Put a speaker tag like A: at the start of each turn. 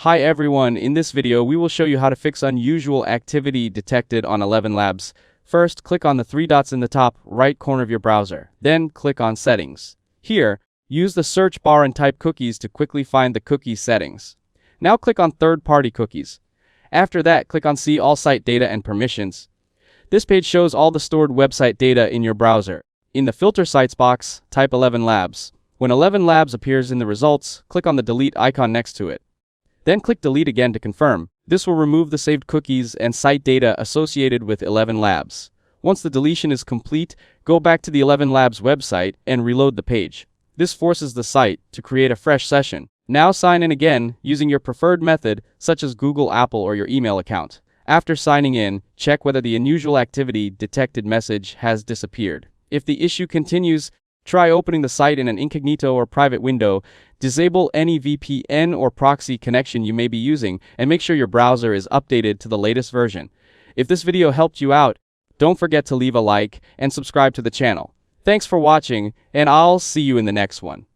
A: Hi everyone, in this video we will show you how to fix unusual activity detected on ElevenLabs. First, click on the three dots in the top right corner of your browser. Then, click on Settings. Here, use the search bar and type cookies to quickly find the cookie settings. Now click on Third-Party Cookies. After that, click on See All Site Data and Permissions. This page shows all the stored website data in your browser. In the Filter Sites box, type ElevenLabs. When ElevenLabs appears in the results, click on the delete icon next to it. Then click delete again to confirm. This will remove the saved cookies and site data associated with ElevenLabs. Once the deletion is complete, go back to the ElevenLabs website and reload the page. This forces the site to create a fresh session. Now sign in again using your preferred method such as Google, Apple, or your email account. After signing in, check whether the unusual activity detected message has disappeared. If the issue continues, try opening the site in an incognito or private window, disable any VPN or proxy connection you may be using, and make sure your browser is updated to the latest version. If this video helped you out, don't forget to leave a like and subscribe to the channel. Thanks for watching, and I'll see you in the next one.